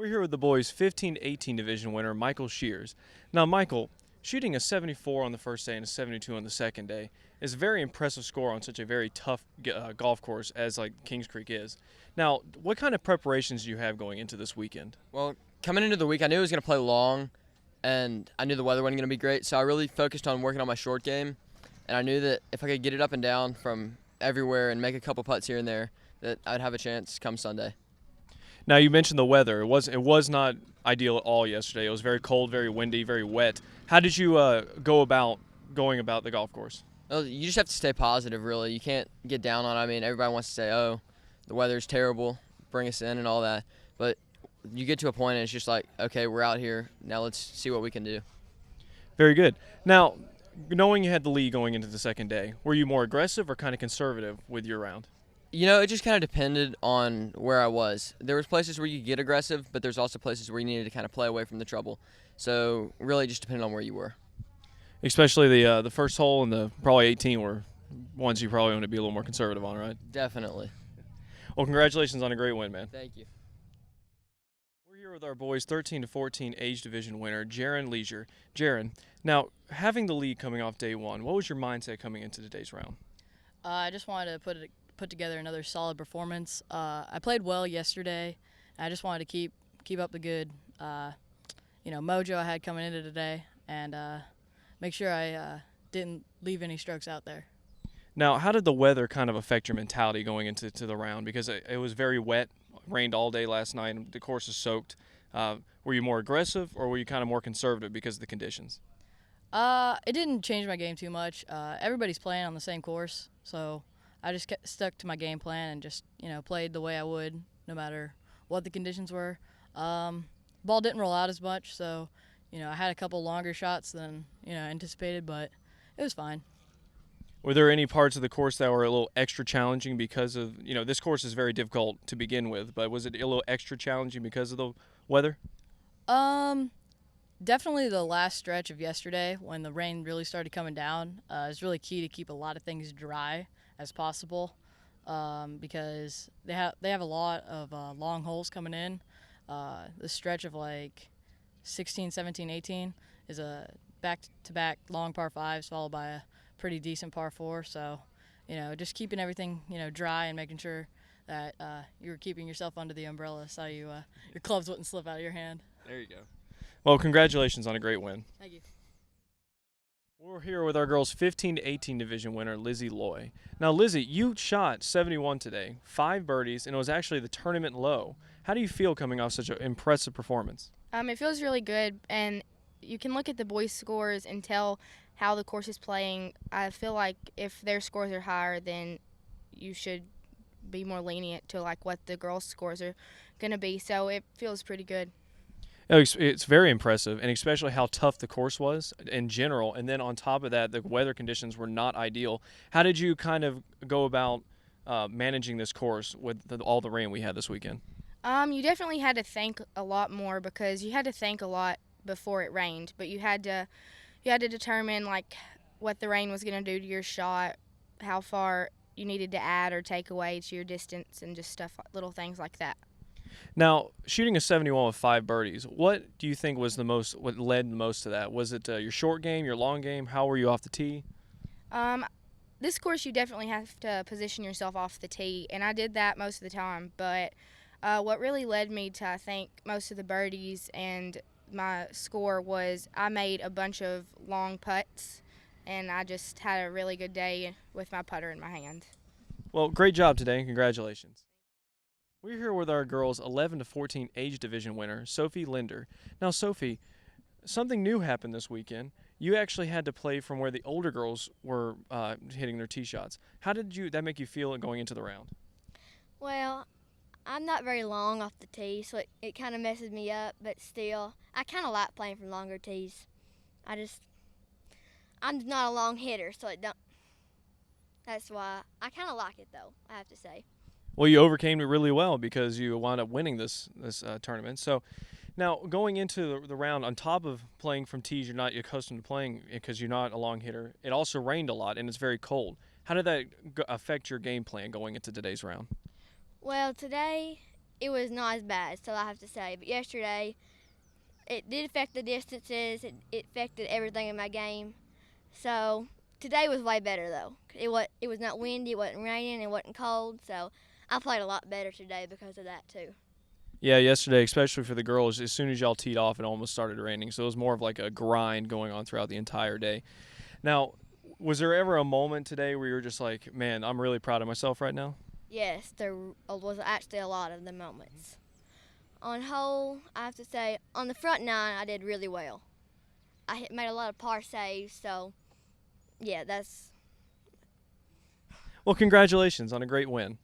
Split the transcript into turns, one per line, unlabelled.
We're here with the boys' 15-18 division winner, Michael Shears. Now, Michael, shooting a 74 on the first day and a 72 on the second day is a very impressive score on such a very tough golf course as like Kings Creek is. Now, what kind of preparations do you have going into this weekend?
Well, coming into the week, I knew I was going to play long, and I knew the weather wasn't going to be great, so I really focused on working on my short game, and I knew that if I could get it up and down from everywhere and make a couple putts here and there, that I'd have a chance come Sunday.
Now, you mentioned the weather. It was not ideal at all yesterday. It was very cold, very windy, very wet. How did you go about going about the golf course?
Well, you just have to stay positive, really. You can't get down on it. I mean, everybody wants to say, oh, the weather's terrible, bring us in and all that. But you get to a point and it's just like, okay, we're out here. Now let's see what we can do.
Very good. Now, knowing you had the lead going into the second day, were you more aggressive or kind of conservative with your round?
You know, it just kind of depended on where I was. There was places where you could get aggressive, but there's also places where you needed to kind of play away from the trouble. So really just depended on where you were.
Especially the first hole and the probably 18 were ones you probably want to be a little more conservative on, right?
Definitely.
Well, congratulations on a great win, man.
Thank you.
We're here with our boys' 13-14 age division winner, Gerund Leisure. Gerund, now having the lead coming off day one, what was your mindset coming into today's round?
I just wanted to put together another solid performance. I played well yesterday. I just wanted to keep up the good, mojo I had coming into today, and make sure I didn't leave any strokes out there.
Now, how did the weather kind of affect your mentality going into the round? Because it was very wet, rained all day last night, and the course is soaked. Were you more aggressive, or were you kind of more conservative because of the conditions?
It didn't change my game too much. Everybody's playing on the same course, so I just stuck to my game plan and just, played the way I would no matter what the conditions were. Ball didn't roll out as much, so, I had a couple longer shots than, anticipated, but it was fine.
Were there any parts of the course that were a little extra challenging because of, this course is very difficult to begin with, but was it a little extra challenging because of the weather?
Definitely the last stretch of yesterday when the rain really started coming down is really key to keep a lot of things dry as possible because they have a lot of long holes coming in. The stretch of like 16, 17, 18 is a back-to-back long par fives followed by a pretty decent par four. So, just keeping everything, dry and making sure that you were keeping yourself under the umbrella so your clubs wouldn't slip out of your hand.
There you go. Well, congratulations on a great win.
Thank you.
We're here with our girls' 15-18 division winner, Lizzie Liu. Now, Lizzie, you shot 71 today, 5 birdies, and it was actually the tournament low. How do you feel coming off such an impressive performance?
It feels really good, and you can look at the boys' scores and tell how the course is playing. I feel like if their scores are higher, then you should be more lenient to like what the girls' scores are going to be. So it feels pretty good.
It's very impressive, and especially how tough the course was in general. And then on top of that, the weather conditions were not ideal. How did you kind of go about managing this course with all the rain we had this weekend?
You definitely had to think a lot more because you had to think a lot before it rained, but you had to determine like what the rain was going to do to your shot, how far you needed to add or take away to your distance, and just little things like that.
Now, shooting a 71 with 5 birdies, what do you think was what led the most to that? Was it your short game, your long game? How were you off the tee?
This course you definitely have to position yourself off the tee, and I did that most of the time, but what really led me to, I think, most of the birdies and my score was I made a bunch of long putts, and I just had a really good day with my putter in my hand.
Well, great job today, and congratulations. We're here with our girls' 11-14 age division winner, Sophie Linder. Now, Sophie, something new happened this weekend. You actually had to play from where the older girls were hitting their tee shots. How did that make you feel going into the round?
Well, I'm not very long off the tee, so it kind of messes me up, but still, I kind of like playing from longer tees. I'm not a long hitter, so that's why I kind of like it, though, I have to say.
Well, you overcame it really well because you wound up winning this tournament. So now going into the round, on top of playing from tees you're not accustomed to playing because you're not a long hitter, it also rained a lot and it's very cold. How did that affect your game plan going into today's round?
Well, today it was not as bad, so I have to say. But yesterday, it did affect the distances. It affected everything in my game. So today was way better though. It was not windy, it wasn't raining, it wasn't cold. So I played a lot better today because of that too.
Yeah, yesterday, especially for the girls, as soon as y'all teed off, it almost started raining. So it was more of like a grind going on throughout the entire day. Now, was there ever a moment today where you were just like, man, I'm really proud of myself right now?
Yes, there was actually a lot of the moments. On whole, I have to say, on the front nine, I did really well. Made a lot of par saves, so yeah, that's.
Well, congratulations on a great win.